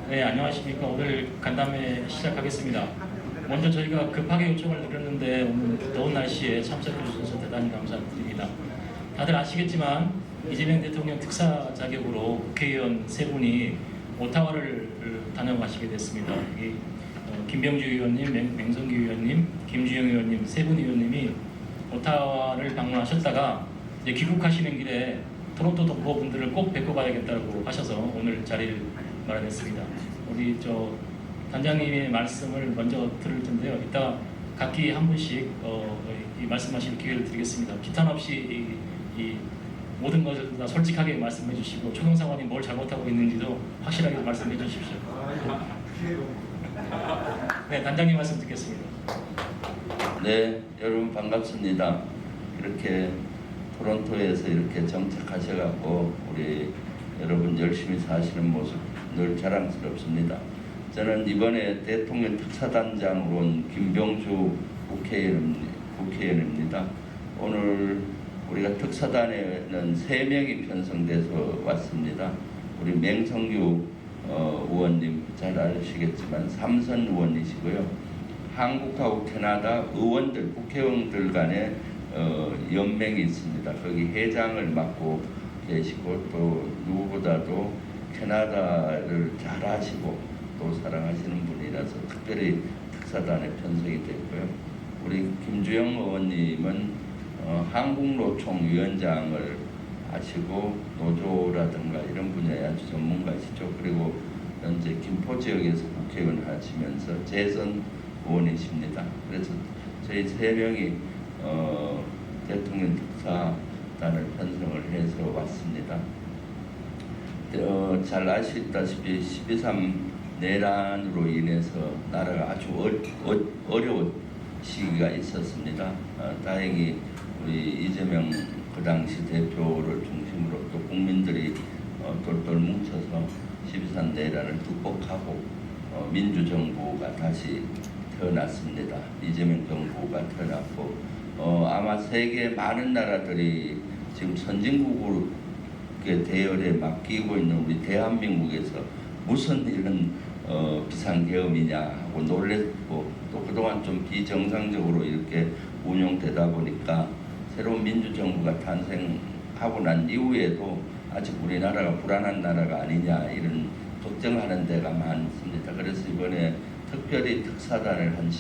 네, 안녕하십니까. 오늘 간담회 시작하겠습니다. 먼저 저희가 급하게 요청을 드렸는데 오늘 더운 날씨에 참석해 주셔서 대단히 감사드립니다. 다들 아시겠지만 이재명 대통령 특사 자격으로 국회의원 세 분이 오타와를 다녀가시게 됐습니다. 김병주 의원님, 맹성규 의원님, 김주영 의원님 세 분 의원님이 오타와를 방문하셨다가 이제 귀국하시는 길에 토론토 동포분들을 꼭 뵙고 가야겠다고 하셔서 오늘 자리를 마련했습니다. 우리 단장님의 말씀을 먼저 들을 텐데요. 이따 각기 한 분씩 이 말씀하실 기회를 드리겠습니다. 비탄 없이 이 모든 것을 다 솔직하게 말씀해 주시고 초경사관이 뭘 잘못하고 있는지도 확실하게 말씀해 주십시오. 네, 단장님 말씀 듣겠습니다. 네, 여러분 반갑습니다. 이렇게 토론토에서 이렇게 정착하셔갖고 우리 여러분 열심히 사시는 모습 늘 자랑스럽습니다. 저는 이번에 대통령 특사단장으로 온 김병주 국회의원입니다. 오늘 우리가 특사단에는 3명이 편성돼서 왔습니다. 우리 맹성규 의원님 잘 아시겠지만 삼선 의원이시고요. 한국하고 캐나다 의원들, 국회의원들 간에 연맹이 있습니다. 거기 회장을 맡고 계시고 또 누구보다도 캐나다를 잘 아시고 또 사랑하시는 분이라서 특별히 특사단에 편성이 됐고요. 우리 김주영 의원님은 한국노총 위원장을 하시고 노조라든가 이런 분야에 아주 전문가시죠. 그리고 현재 김포 지역에서 국회의원 하시면서 재선 의원이십니다. 그래서 저희 3명이 대통령 특사단을 편성을 해서 왔습니다. 잘 아시다시피 12.3 내란으로 인해서 나라가 아주 어려운 시기가 있었습니다. 다행히 우리 이재명 그 당시 대표를 중심으로 또 국민들이 똘똘 뭉쳐서 12.3 내란을 극복하고 민주정부가 다시 태어났습니다. 이재명 정부가 태어났고 아마 세계 많은 나라들이 지금 선진국으로 대열에 맡기고 있는 우리 대한민국에서 무슨 이런 비상계엄이냐 하고 놀랬고 또 그동안 좀 비정상적으로 이렇게 운영되다 보니까 새로운 민주정부가 탄생하고 난 이후에도 아직 우리나라가 불안한 나라가 아니냐 이런 걱정하는 데가 많습니다. 그래서 이번에 특별히 특사단을 한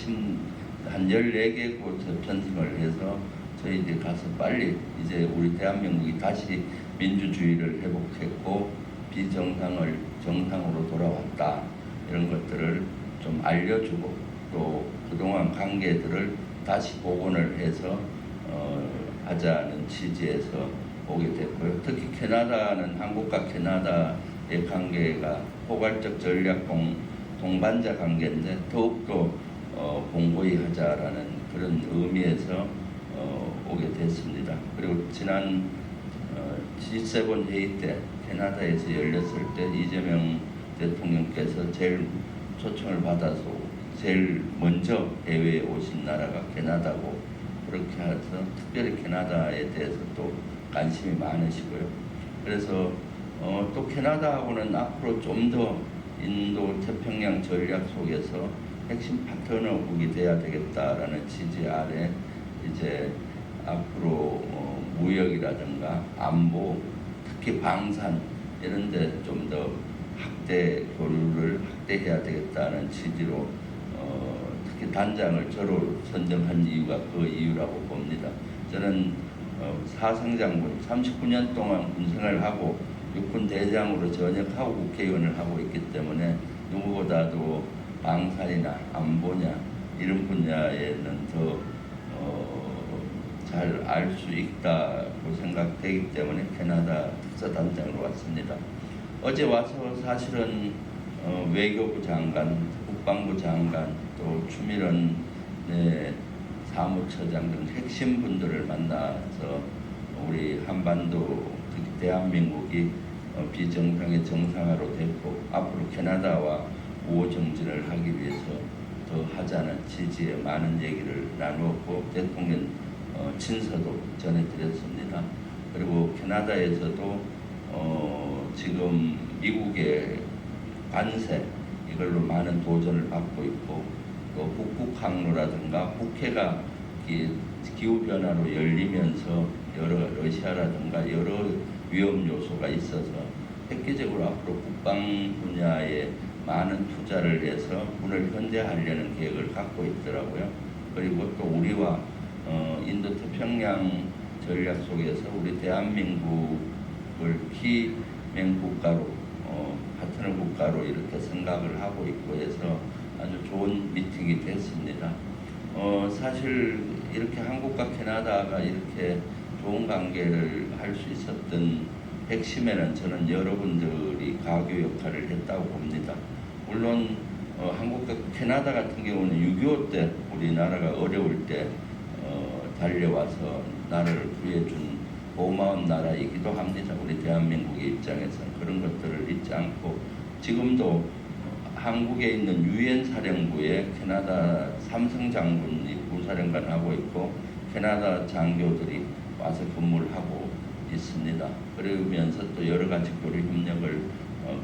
14개 곳에 편성을 해서 저희들이 가서 빨리 이제 우리 대한민국이 다시 민주주의를 회복했고 비정상을 정상으로 돌아왔다 이런 것들을 좀 알려주고 또 그동안 관계들을 다시 복원을 해서 하자는 취지에서 오게 됐고요. 특히 캐나다는 한국과 캐나다의 관계가 포괄적 전략 동반자 관계인데 더욱더 공고히 하자라는 그런 의미에서 오게 됐습니다. 그리고 지난 G7 회의 때 캐나다에서 열렸을 때 이재명 대통령께서 제일 초청을 받아서 제일 먼저 해외에 오신 나라가 캐나다고 그렇게 해서 특별히 캐나다에 대해서 또 관심이 많으시고요. 그래서 또 캐나다하고는 앞으로 좀 더 인도 태평양 전략 속에서 핵심 파트너국이 돼야 되겠다라는 취지 아래 이제 앞으로 무역이라든가 안보, 특히 방산 이런 데 좀 더 교류를 확대해야 되겠다는 취지로 특히 단장을 저로 선정한 이유가 그 이유라고 봅니다. 저는 사성장군 39년 동안 군생활을 하고 육군 대장으로 전역하고 국회의원을 하고 있기 때문에 누구보다도 방산이나 안보냐 이런 분야에는 더 잘 알 수 있다고 생각되기 때문에 캐나다 특사단장으로 왔습니다. 어제 와서 사실은 외교부 장관, 국방부 장관, 또 추미애 사무처장 등 핵심 분들을 만나서 우리 한반도, 특히 대한민국이 비정상의 정상화로 됐고 앞으로 캐나다와 우호 정진을 하기 위해서 더 하자는 취지의 많은 얘기를 나누었고 대통령 친서도 전해드렸습니다. 그리고 캐나다에서도 지금 미국의 관세 이걸로 많은 도전을 받고 있고 또 북극 항로라든가 북해가 기후 변화로 열리면서 여러 러시아라든가 여러 위험 요소가 있어서 획기적으로 앞으로 국방 분야에 많은 투자를 해서 군을 현대화하려는 계획을 갖고 있더라고요. 그리고 또 우리와 인도 태평양 전략 속에서 우리 대한민국을 키맨 국가로 파트너 국가로 이렇게 생각을 하고 있고 해서 아주 좋은 미팅이 됐습니다. 사실 이렇게 한국과 캐나다가 이렇게 좋은 관계를 할 수 있었던 핵심에는 저는 여러분들이 가교 역할을 했다고 봅니다. 물론 한국과 캐나다 같은 경우는 6.25 때 우리나라가 어려울 때 달려와서 나라를 구해준 고마운 나라이기도 합니다. 우리 대한민국의 입장에서는 그런 것들을 잊지 않고 지금도 한국에 있는 유엔 사령부에 캐나다 삼성 장군이 부사령관 하고 있고 캐나다 장교들이 와서 근무를 하고 있습니다. 그러면서 또 여러 가지 교류 협력을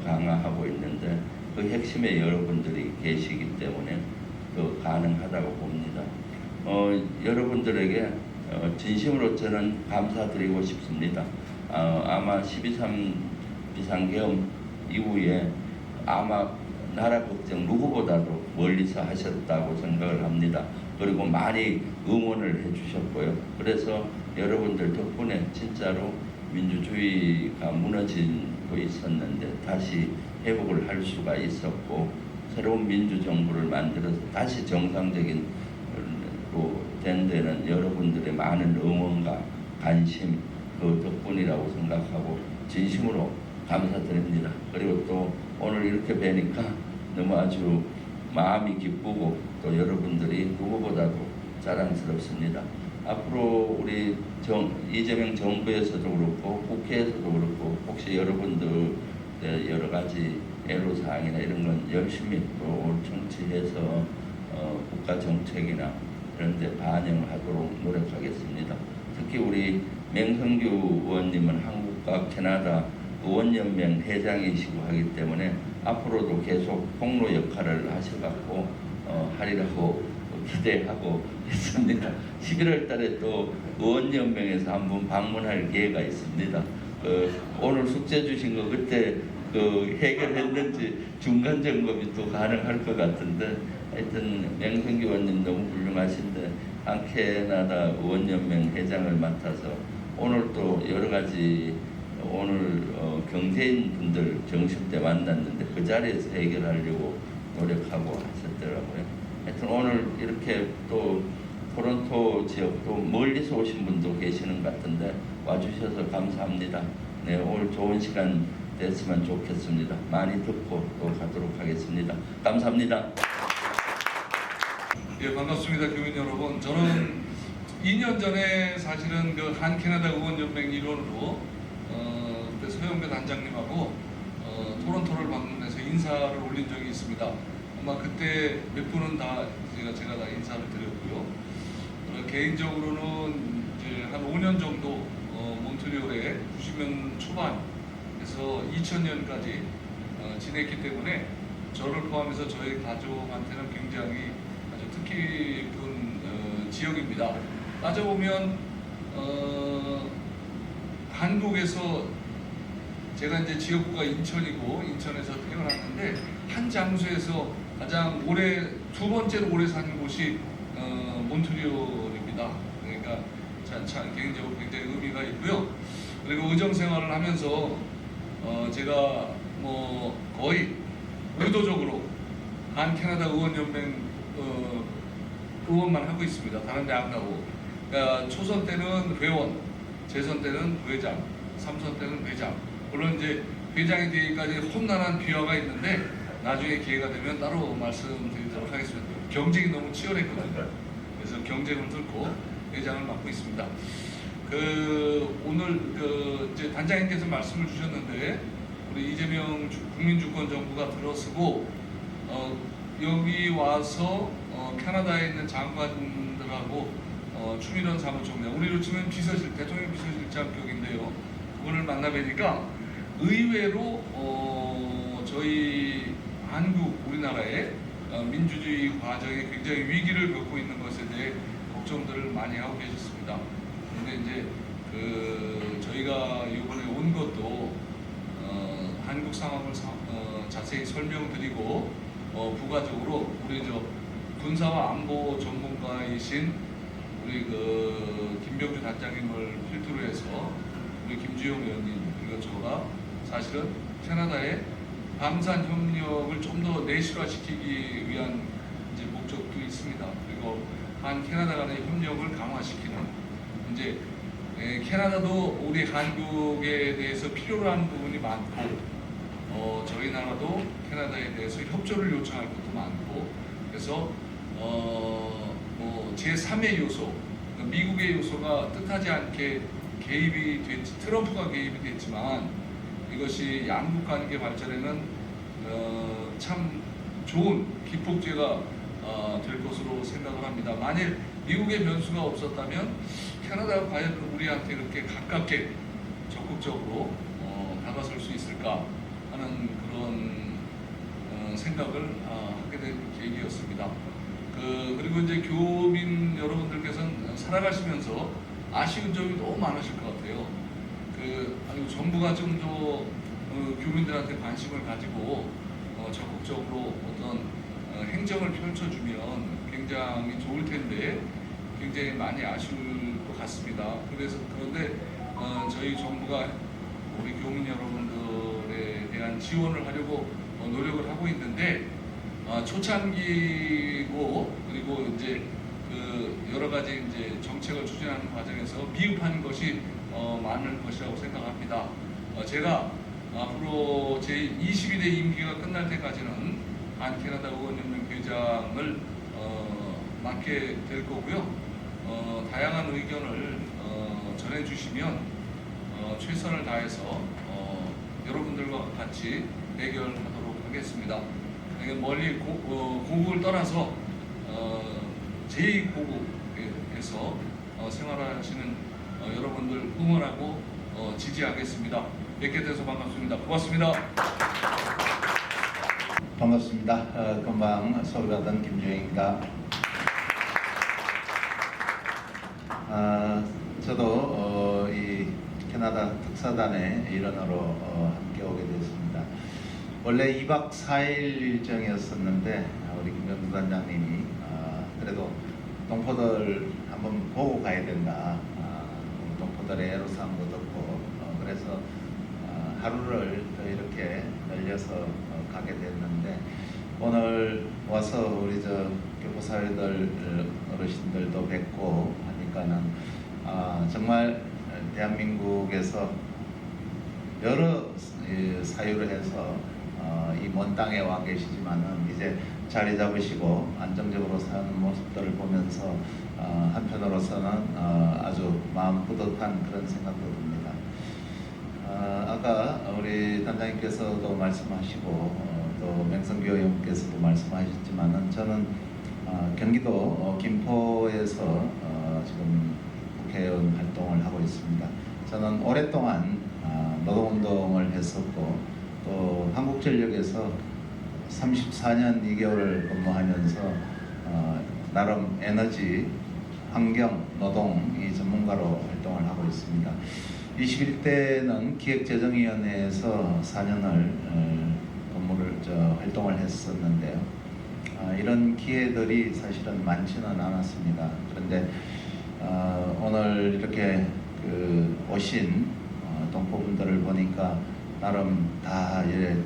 강화하고 있는데 그 핵심에 여러분들이 계시기 때문에 더 가능하다고 봅니다. 여러분들에게 진심으로 저는 감사드리고 싶습니다. 아마 12.3 비상계엄 이후에 아마 나라 걱정 누구보다도 멀리서 하셨다고 생각을 합니다. 그리고 많이 응원을 해주셨고요. 그래서 여러분들 덕분에 진짜로 민주주의가 무너지고 있었는데 다시 회복을 할 수가 있었고 새로운 민주정부를 만들어서 다시 정상적인 된 데는 여러분들의 많은 응원과 관심 그 덕분이라고 생각하고 진심으로 감사드립니다. 그리고 또 오늘 이렇게 뵈니까 너무 아주 마음이 기쁘고 또 여러분들이 누구보다도 자랑스럽습니다. 앞으로 우리 이재명 정부에서도 그렇고 국회에서도 그렇고 혹시 여러분들 여러 가지 애로사항이나 이런 건 열심히 또 정치해서 국가 정책이나 이런 데 반영을 하도록 노력하겠습니다. 특히 우리 맹성규 의원님은 한국과 캐나다 의원연맹 회장이시고 하기 때문에 앞으로도 계속 폭로 역할을 하셔갖고 하리라고 기대하고 있습니다. 11월 달에 또 의원연맹에서 한번 방문할 기회가 있습니다. 오늘 숙제 주신 거 그때 해결했는지 중간 점검이 또 가능할 것 같은데 하여튼 맹성규 의원님 너무 훌륭하신데 캐나다 의원연맹 회장을 맡아서 오늘 또 여러 가지 오늘 경제인 분들 점심때 만났는데 그 자리에서 해결하려고 노력하고 하셨더라고요. 하여튼 오늘 이렇게 또 토론토 지역 또 멀리서 오신 분도 계시는 것 같은데 와주셔서 감사합니다. 네, 오늘 좋은 시간 됐으면 좋겠습니다. 많이 듣고 또 가도록 하겠습니다. 감사합니다. 예, 반갑습니다. 교민 여러분. 저는 2년 전에 사실은 그 한캐나다 의원연맹 일원으로 그때 서영배 단장님하고 토론토를 방문해서 인사를 올린 적이 있습니다. 아마 그때 몇 분은 다 제가 다 인사를 드렸고요. 개인적으로는 이제 한 5년 정도 몬트리올에 90년 초반에서 2000년까지 지냈기 때문에 저를 포함해서 저희 가족한테는 굉장히 아주 뜻깊은 지역입니다. 따져보면 한국에서 제가 이제 지역구가 인천이고 인천에서 태어났는데 한 장소에서 가장 두 번째로 오래 산 곳이 몬트리올입니다. 그러니까 참 개인적으로 굉장히 의미가 있고요. 그리고 의정 생활을 하면서 제가 뭐 거의 의도적으로 한캐나다 의원연맹 의원만 하고 있습니다. 다른 데 안 가고. 그러니까 초선 때는 회원, 재선 때는 부회장, 3선 때는 회장. 물론 이제 회장이 되기까지 험난한 비화가 있는데 나중에 기회가 되면 따로 말씀드리도록 하겠습니다. 경쟁이 너무 치열했거든요. 그래서 경쟁을 뚫고 회장을 맡고 있습니다. 오늘 이제 단장님께서 말씀을 주셨는데 우리 이재명 국민주권 정부가 들어서고 여기 와서 캐나다에 있는 장관들하고 추미론 사무총장, 우리로 치면 대통령 비서실장격인데요. 그분을 만나 뵈니까 의외로 저희 한국 우리나라의 민주주의 과정에 굉장히 위기를 겪고 있는 것에 대해 걱정들을 많이 하고 계셨습니다. 근데 이제 저희가 이번에 온 것도 한국 상황을 자세히 설명드리고 부가적으로 우리 군사와 안보 전문가이신 우리 김병주 단장님을 필두로 해서 우리 김주영 의원님 그리고 저가 사실은 캐나다의 방산 협력을 좀 더 내실화시키기 위한 이제 목적도 있습니다. 그리고 한 캐나다 간의 협력을 강화시키는 이제 캐나다도 우리 한국에 대해서 필요로 하는 부분이 많고 저희 나라도 캐나다에 대해서 협조를 요청할 것도 많고 그래서 제3의 요소 미국의 요소가 뜻하지 않게 개입이 됐지 트럼프가 개입이 됐지만 이것이 양국 관계 발전에는 참 좋은 기폭제가 될 것으로 생각을 합니다. 만일 미국의 변수가 없었다면 캐나다가 과연 우리한테 그렇게 가깝게 적극적으로 다가설 수 있을까 하는 그런 생각을 하게 된 계기였습니다. 그리고 이제 교민 여러분들께서는 살아가시면서 아쉬운 점이 너무 많으실 것 같아요. 정부가 좀 더 교민들한테 관심을 가지고 적극적으로 어떤 행정을 펼쳐주면 굉장히 좋을 텐데 굉장히 많이 아쉬울 것 같습니다. 그런데 저희 정부가 우리 교민 여러분들에 대한 지원을 하려고 노력을 하고 있는데 초창기고 그리고 이제 여러 가지 이제 정책을 추진하는 과정에서 미흡한 것이 많을 것이라고 생각합니다. 제가 앞으로 제 22대 임기가 끝날 때까지는 한 캐나다 의원연맹 회장을 맡게 될 거고요. 다양한 의견을 전해주시면 최선을 다해서 여러분들과 같이 해결하도록 하겠습니다. 멀리 고국을 떠나서 제2고국에서 생활하시는 여러분들 응원하고 지지하겠습니다. 뵙게 돼서 반갑습니다. 고맙습니다. 반갑습니다. 금방 서울가던 김주영입니다. 저도 이 캐나다 특사단의 일원으로 함께 오게 됐습니다. 원래 2박 4일 일정이었었는데 우리 김병주 단장님이 그래도 동포들 한번 보고 가야 된다. 동포들의 애로사항도 듣고 그래서 하루를 더 이렇게 늘려서 가게 됐는데 오늘 와서 우리 교포사회들 어르신들도 뵙고 하니까는 정말 대한민국에서 여러 사유를 해서 이 먼 땅에 와 계시지만은 이제 자리 잡으시고 안정적으로 사는 모습들을 보면서 한편으로서는 아주 마음 뿌듯한 그런 생각도 듭니다. 아까 우리 단장님께서도 말씀하시고 또 맹성규 의원께서도 말씀하셨지만은 저는 경기도 김포에서 지금 국회의원 활동을 하고 있습니다. 저는 오랫동안 노동운동을 했었고 또 한국전력에서 34년 2개월을 근무하면서 나름 에너지, 환경, 노동 이 전문가로 활동을 하고 있습니다. 21대는 기획재정위원회에서 4년을 활동을 했었는데요. 이런 기회들이 사실은 많지는 않았습니다. 그런데 오늘 이렇게 오신 동포분들을 보니까 나름 다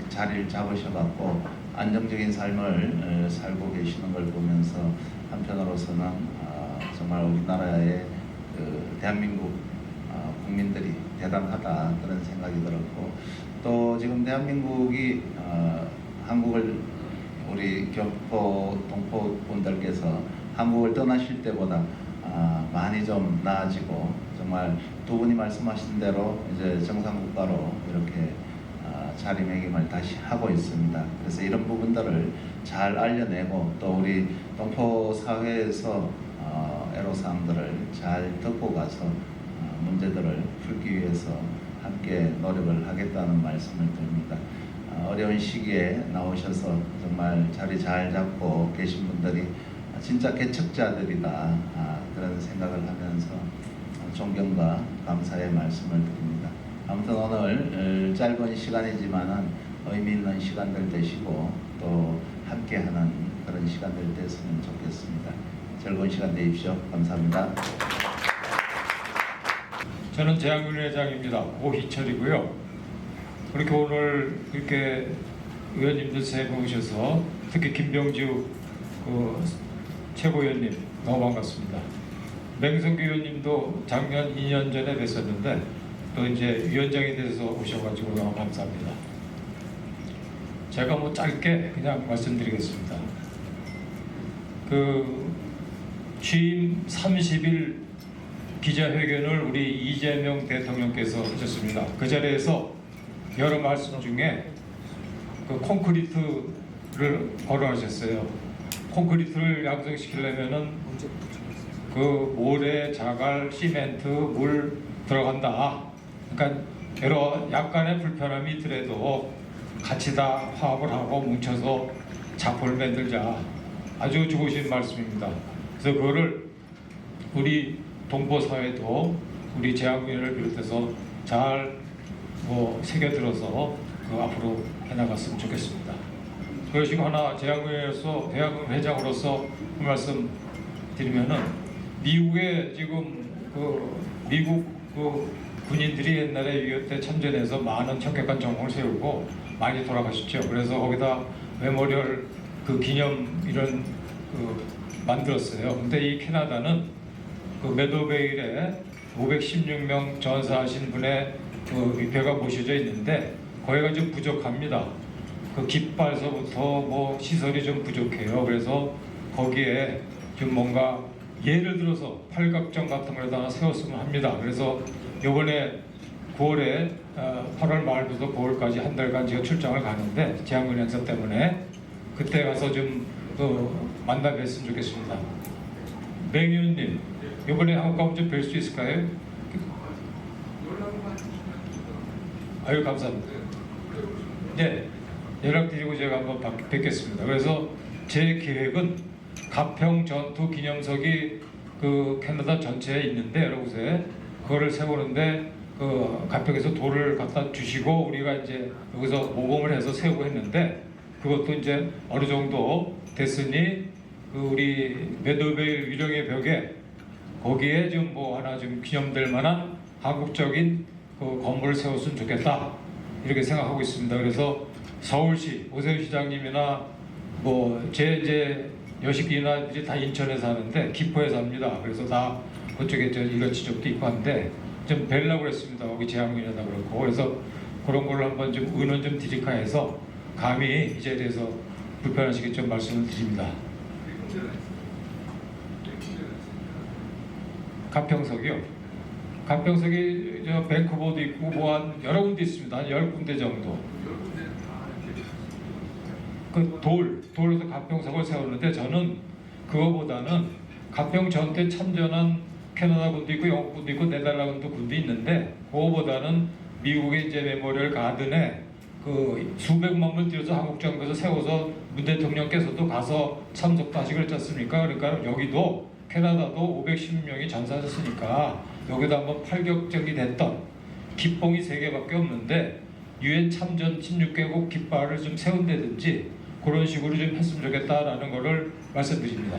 자리를 잡으셔갖고 안정적인 삶을 살고 계시는 걸 보면서 한편으로서는 정말 우리나라의 대한민국 국민들이 대단하다 그런 생각이 들었고 또 지금 대한민국이 한국을 우리 교포 동포분들께서 한국을 떠나실 때보다 많이 좀 나아지고 정말 두 분이 말씀하신 대로 이제 정상국가로 이렇게 자리매김을 다시 하고 있습니다. 그래서 이런 부분들을 잘 알려내고 또 우리 동포 사회에서 애로사항들을 잘 듣고 가서 문제들을 풀기 위해서 함께 노력을 하겠다는 말씀을 드립니다. 어려운 시기에 나오셔서 정말 자리 잘 잡고 계신 분들이 진짜 개척자들이다, 그런 생각을 하면서 존경과 감사의 말씀을 드립니다. 아무튼 오늘 짧은 시간이지만은 의미 있는 시간들 되시고 또 함께하는 그런 시간들 됐으면 좋겠습니다. 즐거운 시간 되십시오. 감사합니다. 저는 재학윤 회장입니다. 오희철이고요. 그렇게 오늘 이렇게 의원님들 세 분 오셔서 특히 김병주 최고위원님 너무 반갑습니다. 맹성규 의원님도 작년 2년 전에 뵀었는데 또 이제 위원장이 돼서 오셔가지고 너무 감사합니다. 제가 뭐 짧게 그냥 말씀드리겠습니다. 취임 30일 기자회견을 우리 이재명 대통령께서 하셨습니다. 그 자리에서 여러 말씀 중에 콘크리트를 거론하셨어요. 콘크리트를 양성시키려면은 모래, 자갈, 시멘트, 물 들어간다. 그러니까 여러 약간의 불편함이 있더라도 같이 다 화합을 하고 뭉쳐서 작품을 만들자. 아주 좋으신 말씀입니다. 그래서 그거를 우리 동포사회도 우리 재학위원회를 비롯해서 잘 새겨들어서 앞으로 해나갔으면 좋겠습니다. 그러시고 하나 재학위원회로서 대학회장으로서 그 말씀 드리면은 미국에 지금 미국 군인들이 옛날에 6.25 때 참전해서 많은 척격한 정공을 세우고 많이 돌아가셨죠. 그래서 거기다 메모리얼 기념 이런 만들었어요. 근데 이 캐나다는 메도베일에 516명 전사하신 분의 위패가 모셔져 있는데 거기가 좀 부족합니다. 깃발서부터 시설이 좀 부족해요. 그래서 거기에 좀 뭔가 예를 들어서 팔각정 같은 걸에다가 세웠으면 합니다. 그래서 이번에 9월에 8월 말부터 9월까지 한 달간 제가 출장을 가는데 재학문 행사 때문에 그때 가서 좀 만나 뵀으면 좋겠습니다. 맹 의원님, 이번에 한국 가면 좀 뵐 수 있을까요? 아유, 감사합니다. 네, 연락드리고 제가 한번 뵙겠습니다. 그래서 제 계획은 가평 전투 기념석이 캐나다 전체에 있는데 여러 곳에 그거를 세우는데 가평에서 돌을 갖다 주시고 우리가 이제 여기서 모금을 해서 세우고 했는데 그것도 이제 어느 정도 됐으니 우리 메도베일 유령의 벽에 거기에 좀 하나 좀 기념될 만한 한국적인 건물을 세웠으면 좋겠다 이렇게 생각하고 있습니다. 그래서 서울시 오세훈 시장님이나 제 이제 여식이나 다 인천에 사는데 김포에 삽니다. 그래서 다 그쪽에 이런 지적도 있고 한데 좀 뵈려고 그랬습니다. 거기 재학민이다 그렇고 그래서 그런 걸로 한번 좀 의논 좀 드릴까 해서 감히 이제 대해서 불편하시게 좀 말씀을 드립니다. 가평석이요. 가평석이 밴쿠버도 있고 한 여러 군데 있습니다. 한 10군데 정도. 돌에서 가평석을 세웠는데 저는 그거보다는 가평 전투에 참전한 캐나다 군도 있고 영국 군도 있고 네덜란드 군도 있는데 그거보다는 미국의 이제 메모리얼 가든에 수백만 분 뛰어서 한국정부에서 세워서 문 대통령께서도 가서 참석도 하시고 그랬지 않습니까? 그러니까 여기도 캐나다도 510명이 전사하셨으니까 여기다 한번 팔격적이 됐던 깃봉이 3개밖에 없는데 유엔 참전 16개국 깃발을 좀 세운다든지 그런 식으로 좀 했으면 좋겠다라는 거를 말씀드립니다.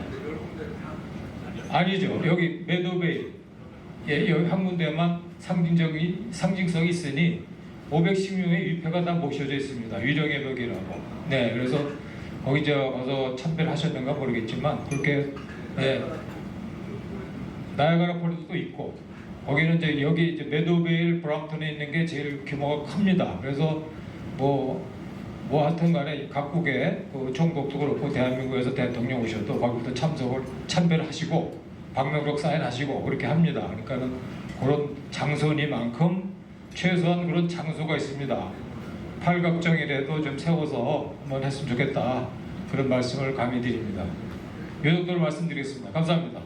아니죠. 여기 메도베일 여기 한 군데만 상징성이 있으니 510명의 위패가 다 모셔져 있습니다. 위령의 벽이라고. 네, 그래서 거기 가서 참배를 하셨는가 모르겠지만 그렇게 나야가라 폴도 있고 거기는 이제 여기 메도베일 브람턴에 있는 게 제일 규모가 큽니다. 그래서 하여튼 간에 각국의 총독도 그렇고 대한민국에서 대통령 오셔도 거기부터 참배를 하시고 방명록 사인하시고 그렇게 합니다. 그러니까는 그런 장소니만큼 최소한 그런 장소가 있습니다. 팔각정이라도 좀 세워서 한번 했으면 좋겠다. 그런 말씀을 감히 드립니다. 이 정도로 말씀드리겠습니다. 감사합니다.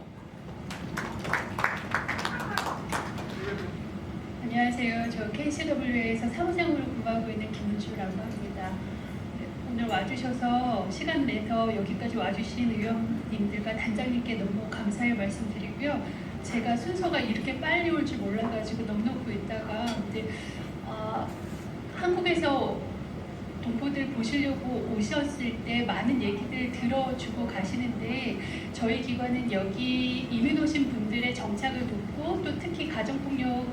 안녕하세요. 저 KCW에서 사무장으로 근무하고 있는 김은주라고 합니다. 오늘 와주셔서 시간 내서 여기까지 와주신 의원님들과 단장님께 너무 감사의 말씀드리고요. 제가 순서가 이렇게 빨리 올 줄 몰라가지고 넋놓고 있다가 근데 한국에서 동포들 보시려고 오셨을 때 많은 얘기들 들어주고 가시는데 저희 기관은 여기 이민 오신 분들의 정착을 돕고 또 특히 가정폭력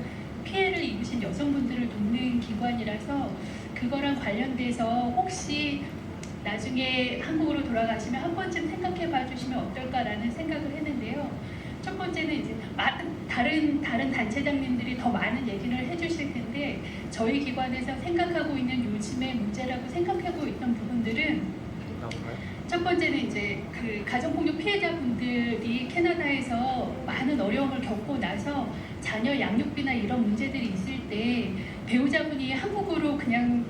피해를 입으신 여성분들을 돕는 기관이라서 그거랑 관련돼서 혹시 나중에 한국으로 돌아가시면 한 번쯤 생각해 봐 주시면 어떨까라는 생각을 했는데요. 첫 번째는 이제 다른 단체장님들이 더 많은 얘기를 해주실 텐데 저희 기관에서 생각하고 있는 요즘의 문제라고 생각하고 있던 부분들은 첫 번째는 이제 그 가정폭력 피해자분들이 캐나다에서 많은 어려움을 겪고 나서 자녀 양육비나 이런 문제들이 있을 때 배우자분이 한국으로 그냥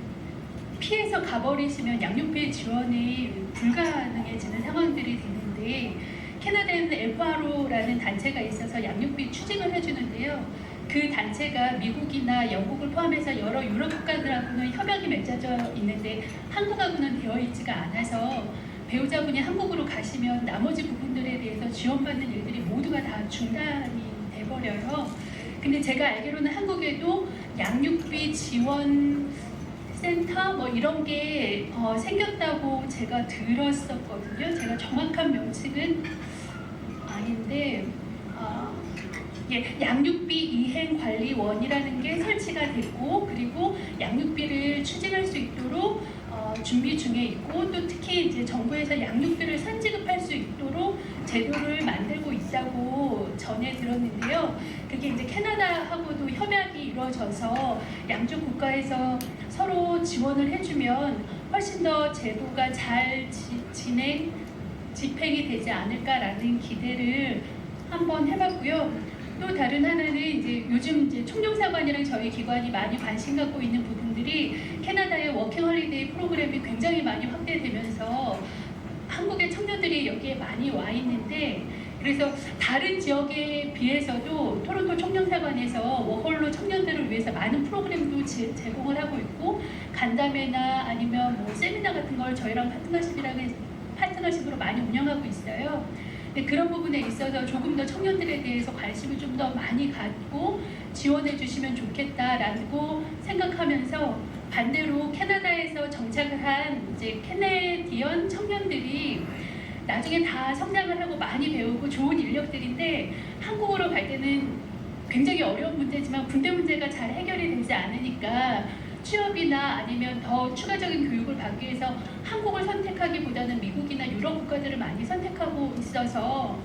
피해서 가버리시면 양육비 지원이 불가능해지는 상황들이 되는데 캐나다에는 FRO라는 단체가 있어서 양육비 추징을 해주는데요. 그 단체가 미국이나 영국을 포함해서 여러 유럽 국가들하고는 협약이 맺어져 있는데 한국하고는 되어 있지가 않아서 배우자분이 한국으로 가시면 나머지 부분들에 대해서 지원받는 일들이 모두가 다 중단이 돼버려요. 근데 제가 알기로는 한국에도 양육비 지원 센터 뭐 이런 게 생겼다고 제가 들었었거든요. 제가 정확한 명칭은 아닌데 양육비 이행관리원이라는 게 설치가 됐고 그리고 양육비를 추진할 수 있도록 준비 중에 있고 또 특히 이제 정부에서 양육비를 선지급할 수 있도록 제도를 만들고 있다고 전해 들었는데요. 그게 이제 캐나다하고도 협약이 이루어져서 양쪽 국가에서 서로 지원을 해주면 훨씬 더 제도가 잘 집행이 되지 않을까라는 기대를 한번 해봤고요. 또 다른 하나는 이제 요즘 이제 총영사관이랑 저희 기관이 많이 관심 갖고 있는 부분들이 캐나다의 워킹홀리데이 프로그램이 굉장히 많이 확대되면서 한국의 청년들이 여기에 많이 와 있는데 그래서 다른 지역에 비해서도 토론토 총영사관에서 워홀로 청년들을 위해서 많은 프로그램도 제공을 하고 있고 간담회나 아니면 뭐 세미나 같은 걸 저희랑 파트너십으로 많이 운영하고 있어요. 근데 그런 부분에 있어서 조금 더 청년들에 대해서 관심을 좀 더 많이 갖고 지원해 주시면 좋겠다라고 생각하면서 반대로 캐나다에서 정착을 한 이제 캐네디언 청년들이 나중에 다 성장을 하고 많이 배우고 좋은 인력들인데 한국으로 갈 때는 굉장히 어려운 문제지만 군대 문제가 잘 해결이 되지 않으니까 취업이나 아니면 더 추가적인 교육을 받기 위해서 한국을 선택하기보다는 미국이나 유럽 국가들을 많이 선택하고 있어서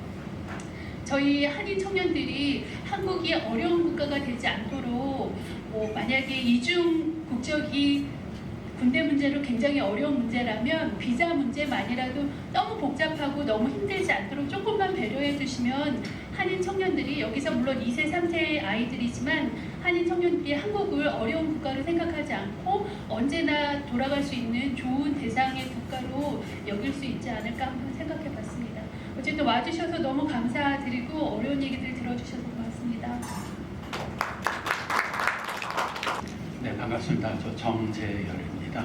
저희 한인 청년들이 한국이 어려운 국가가 되지 않도록 뭐 만약에 이중 국적이 군대 문제로 굉장히 어려운 문제라면 비자 문제만이라도 너무 복잡하고 너무 힘들지 않도록 조금만 배려해 주시면 한인 청년들이 여기서 물론 2세, 3세의 아이들이지만 한인 청년들이 한국을 어려운 국가로 생각하지 않고 언제나 돌아갈 수 있는 좋은 대상의 국가로 여길 수 있지 않을까 한번 생각해 봤습니다. 어쨌든 와주셔서 너무 감사드리고 어려운 얘기들 들어주셔서 고맙습니다. 네, 반갑습니다. 저 정재열입니다.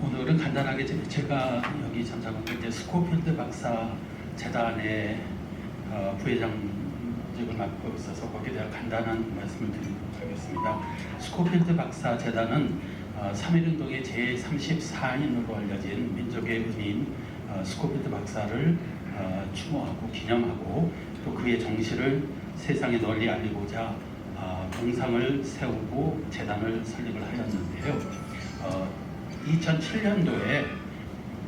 오늘은 간단하게 제가 여기 참석한 이제 스코필드 박사 재단의 부회장직을 맡고 있어서 거기에 대한 간단한 말씀을 드리도록 하겠습니다. 스코필드 박사 재단은 3.1운동의 제34인으로 알려진 민족의 은인 스코필드 박사를 추모하고 기념하고 또 그의 정신을 세상에 널리 알리고자 동상을 세우고 재단을 설립을 하였는데요. 2007년도에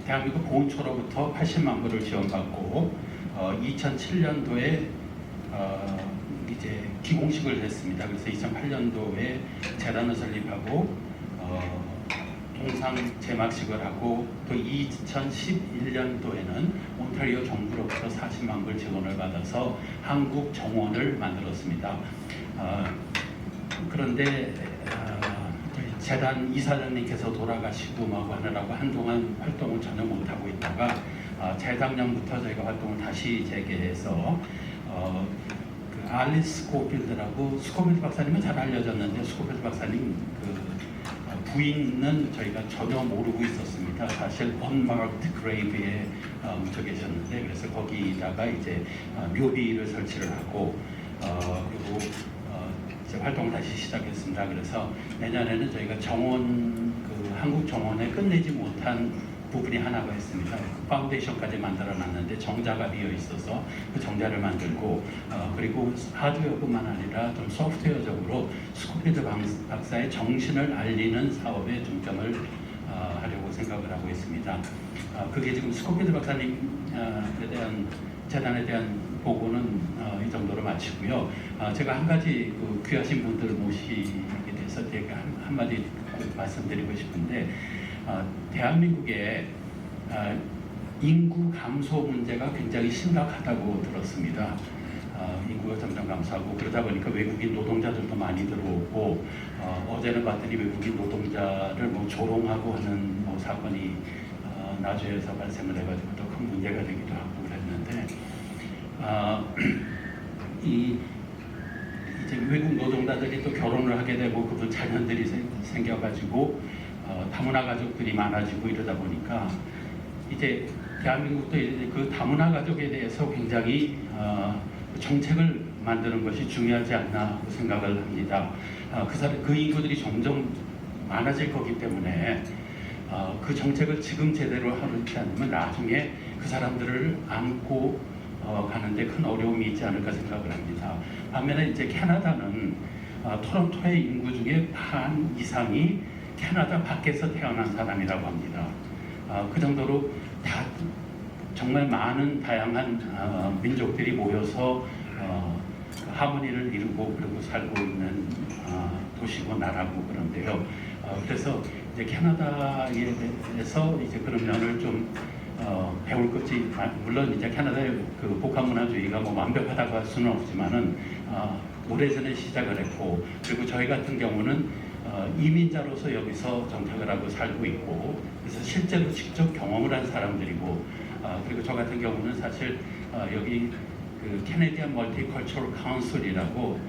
대한민국 보훈처로부터 80만 불을 지원받고 2007년도에 이제 기공식을 했습니다. 그래서 2008년도에 재단을 설립하고 동상 제막식을 하고 또 2011년도에는 온타리오 정부로부터 40만 불 지원을 받아서 한국 정원을 만들었습니다. 그런데 재단 이사장님께서 돌아가시고 뭐 하느라고 한동안 활동을 전혀 못하고 있다가 재작년부터 저희가 활동을 다시 재개해서 그 알리스 스코필드라고 스코필드 박사님은 잘 알려졌는데 스코필드 박사님 그 부인은 저희가 전혀 모르고 있었습니다. 사실 unmarked grave에 묻혀 계셨는데 그래서 거기다가 이제 묘비를 설치를 하고 그리고 이제 활동을 다시 시작했습니다. 그래서 내년에는 저희가 정원 한국 정원에 끝내지 못한 부분이 하나가 있습니다. 그 파운데이션까지 만들어놨는데 정자가 비어 있어서 그 정자를 만들고 그리고 하드웨어뿐만 아니라 좀 소프트웨어적으로 스코필드 박사의 정신을 알리는 사업에 중점을 하려고 생각을 하고 있습니다. 그게 지금 스코필드 박사님에 대한 재단에 대한 보고는 이 정도로 마치고요. 제가 한 가지 귀하신 분들 모시게 돼서 제가 한마디 말씀드리고 싶은데 대한민국의 인구 감소 문제가 굉장히 심각하다고 들었습니다. 인구가 점점 감소하고 그러다 보니까 외국인 노동자들도 많이 들어오고 어제는 봤더니 외국인 노동자를 뭐 조롱하고 하는 뭐 사건이 나주에서 발생을 해가지고 또 큰 문제가 되기도 하고 그랬는데 이제 외국 노동자들이 또 결혼을 하게 되고 그분 자녀들이 생겨가지고 다문화 가족들이 많아지고 이러다 보니까 이제 대한민국도 이제 그 다문화 가족에 대해서 굉장히 정책을 만드는 것이 중요하지 않나 하고 생각을 합니다. 그 인구들이 점점 많아질 거기 때문에 그 정책을 지금 제대로 하지 않으면 나중에 그 사람들을 안고 가는데 큰 어려움이 있지 않을까 생각을 합니다. 반면에 이제 캐나다는 토론토의 인구 중에 반 이상이 캐나다 밖에서 태어난 사람이라고 합니다. 그 정도로 다 정말 많은 다양한 민족들이 모여서 하모니를 이루고 그리고 살고 있는 도시고 나라고 그런데요. 그래서 이제 캐나다에 대해서 이제 그런 면을 좀 배울 것이 물론 이제 캐나다의 그 복합문화주의가 뭐 완벽하다고 할 수는 없지만은 오래전에 시작을 했고 그리고 저희 같은 경우는 이민자로서 여기서 정착을 하고 살고 있고 그래서 실제로 직접 경험을 한 사람들이고 그리고 저 같은 경우는 사실 여기 그 캐네디안 멀티컬처럴 카운슬이라고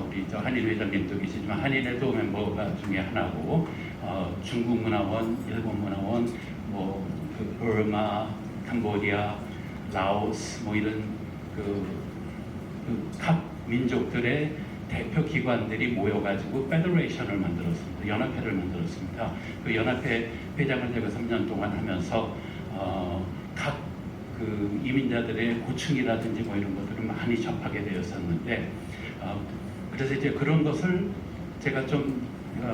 우리 저 한인 회장님도 계시지만 한인회도 멤버가 중에 하나고 중국 문화원, 일본 문화원, 뭐 그 버마, 캄보디아, 라오스 뭐 이런 각 민족들의 대표 기관들이 모여가지고 페더레이션을 만들었습니다. 연합회를 만들었습니다. 그 연합회 회장을 제가 3년 동안 하면서 각 그 이민자들의 고충이라든지 뭐 이런 것들을 많이 접하게 되었었는데 그래서 이제 그런 것을 제가 좀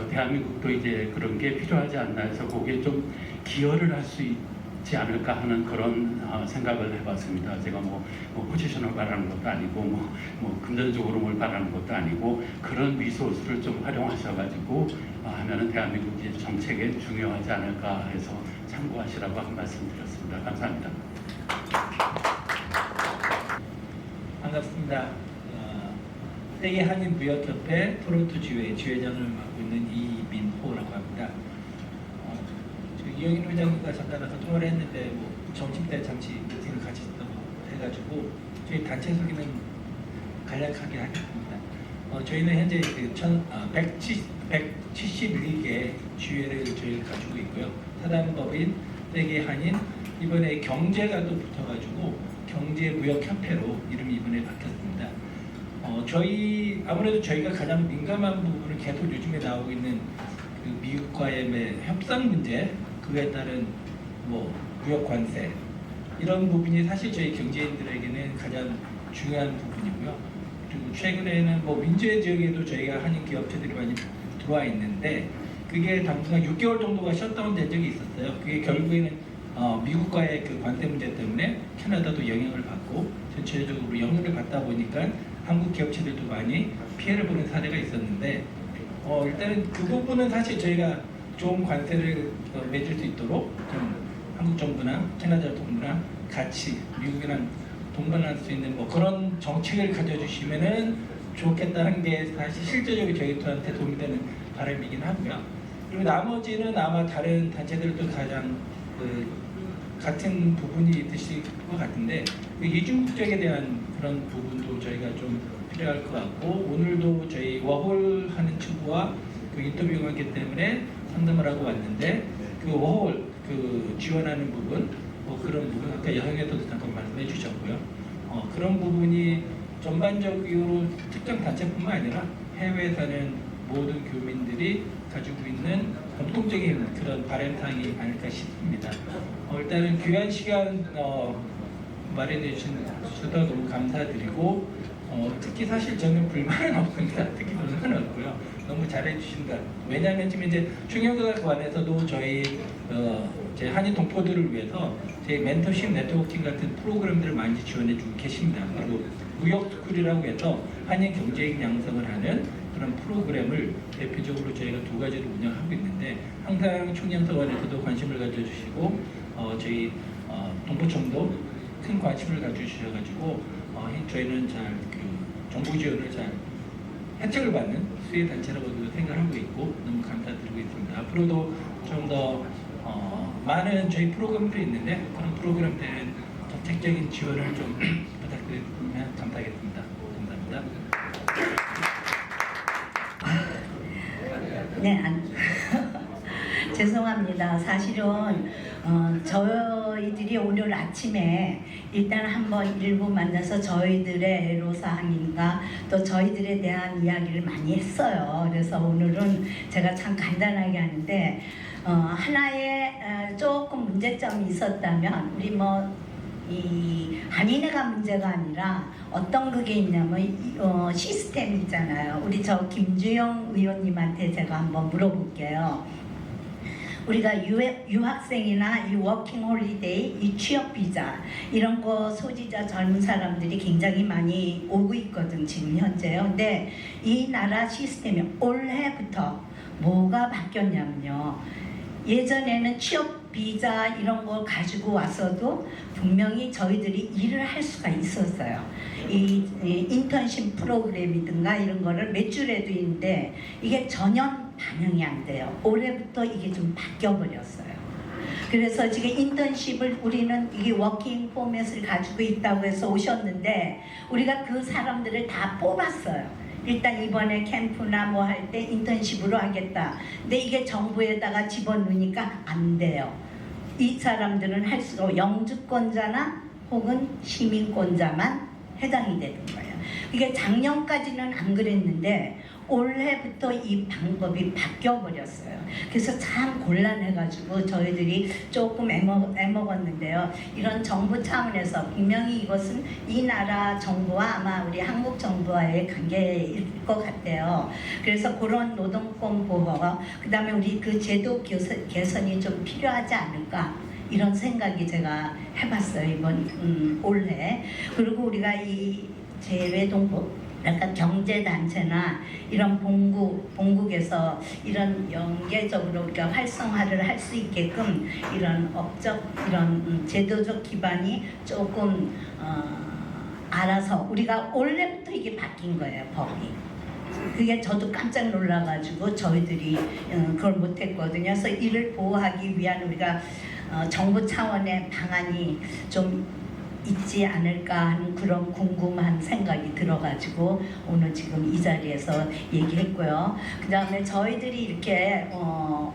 대한민국도 이제 그런 게 필요하지 않나 해서 거기에 좀 기여를 할 수 있지 않을까 하는 그런 생각을 해봤습니다. 제가 뭐 포지션을 바라는 것도 아니고 뭐 금전적으로 뭘 바라는 것도 아니고 그런 리소스를 좀 활용하셔가지고 하면은 대한민국 이제 정책에 중요하지 않을까 해서 참고하시라고 한 말씀 드렸습니다. 감사합니다. 반갑습니다. 세계 한인 무역협회 토론토 지회 지회장을 맡고 있는 이민호라고 합니다. 이영인 회장님과 잠깐 와서 통화를 했는데 뭐 점심때 잠시 미팅을 같이 해가지고 저희 단체 소개는 간략하게 하겠습니다. 저희는 현재 그 171개 지회를 저희가 가지고 있고요. 사단법인 세계 한인 이번에 경제가 또 붙어가지고 경제무역협회로 이름이 이번에 바뀌었습니다. 저희 아무래도 저희가 가장 민감한 부분을 계속 요즘에 나오고 있는 그 미국과의 협상 문제, 그에 따른 뭐 무역 관세 이런 부분이 사실 저희 경제인들에게는 가장 중요한 부분이고요. 그리고 최근에는 뭐 민주의 지역에도 저희가 한인 기업체들이 많이 들어와 있는데 그게 당분간 6개월 정도가 셧다운 된 적이 있었어요. 그게 결국에는 미국과의 그 관세 문제 때문에 캐나다도 영향을 받고 전체적으로 영향을 받다 보니까 한국 기업체들도 많이 피해를 보는 사례가 있었는데 일단은 그 부분은 사실 저희가 좋은 관세를 맺을 수 있도록 좀 한국 정부나 캐나다 정부랑 같이 미국이랑 동반할 수 있는 뭐 그런 정책을 가져주시면은 좋겠다는 게 사실 실제적으로 저희한테 도움이 되는 바람이긴 하고요. 그리고 나머지는 아마 다른 단체들도 가장 같은 부분이 있으실 것 같은데 이중국적에 대한 그런 부분도 저희가 좀 필요할 것 같고 오늘도 저희 워홀 하는 친구와 그 인터뷰가 있기 때문에 상담을 하고 왔는데 그 워홀 그 지원하는 부분 그런 부분 아까 여성에서도 잠깐 말씀해 주셨고요. 그런 부분이 전반적으로 특정 단체뿐만 아니라 해외에 사는 모든 교민들이 가지고 있는 공통적인 그런 바람사항이 아닐까 싶습니다. 일단은 귀한 시간 마련해 주셔서 너무 감사드리고 특히 사실 저는 불만은 없습니다. 특히 불만은 없고요. 너무 잘해 주신다. 왜냐하면 지금 이제 충영도관에서도 저희 제 한인 동포들을 위해서 제 멘토십 네트워킹 같은 프로그램들을 많이 지원해 주고 계십니다. 그리고 무역스쿨이라고 해서 한인 경제인 양성을 하는 그런 프로그램을 대표적으로 저희가 2가지를 운영하고 있는데 항상 총영서관에서도 관심을 가져주시고 저희 동포청도 큰 관심을 가져주셔가지고 저희는 잘 그 정부 지원을 잘 혜택을 받는 수혜 단체라고도 생각하고 있고 너무 감사드리고 있습니다. 앞으로도 좀 더 많은 저희 프로그램들이 있는데 그런 프로그램들은 정책적인 지원을 좀 부탁드리면 감사하겠습니다. 감사합니다. 네, 죄송합니다. 사실은 저희들이 오늘 아침에 일단 한번 일부 만나서 저희들의 애로사항인가 또 저희들에 대한 이야기를 많이 했어요. 그래서 오늘은 제가 참 간단하게 하는데 하나의 조금 문제점이 있었다면 우리 이 한인회가 문제가 아니라 어떤 그게 있냐면 시스템 있잖아요. 우리 저 김주영 의원님한테 제가 한번 물어볼게요. 우리가 유학생이나 이 워킹 홀리데이, 이 취업 비자 이런 거 소지자 젊은 사람들이 굉장히 많이 오고 있거든 지금 현재요. 근데 이 나라 시스템이 올해부터 뭐가 바뀌었냐면요. 예전에는 취업 비자 이런 거 가지고 왔어도 분명히 저희들이 일을 할 수가 있었어요. 이 인턴십 프로그램이든가 이런 거를 몇 줄에도 있는데 이게 전혀 반영이 안 돼요. 올해부터 이게 좀 바뀌어 버렸어요. 그래서 지금 인턴십을 우리는 이게 워킹 포맷을 가지고 있다고 해서 오셨는데 우리가 그 사람들을 다 뽑았어요. 일단 이번에 캠프나 뭐 할 때 인턴십으로 하겠다. 근데 이게 정부에다가 집어넣으니까 안 돼요. 이 사람들은 할 수가 없고 영주권자나 혹은 시민권자만 해당이 되는 거예요. 이게 작년까지는 안 그랬는데 올해부터 이 방법이 바뀌어 버렸어요. 그래서 참 곤란해가지고 저희들이 조금 애먹었는데요. 이런 정부 차원에서 분명히 이것은 이 나라 정부와 아마 우리 한국 정부와의 관계일 것 같아요. 그래서 그런 노동권 보호가 그다음에 우리 그 제도 개선이 좀 필요하지 않을까 이런 생각이 제가 해봤어요. 이번 올해. 그리고 우리가 이 재외동포 약간 경제단체나 이런 본국에서 이런 연계적으로 우리가 활성화를 할 수 있게끔 이런 업적, 이런 제도적 기반이 조금 알아서 우리가 올해부터 이게 바뀐 거예요, 법이. 그게 저도 깜짝 놀라가지고 저희들이 그걸 못했거든요. 그래서 이를 보호하기 위한 우리가 정부 차원의 방안이 좀 있지 않을까 하는 그런 궁금한 생각이 들어가지고 오늘 지금 이 자리에서 얘기했고요. 그 다음에 저희들이 이렇게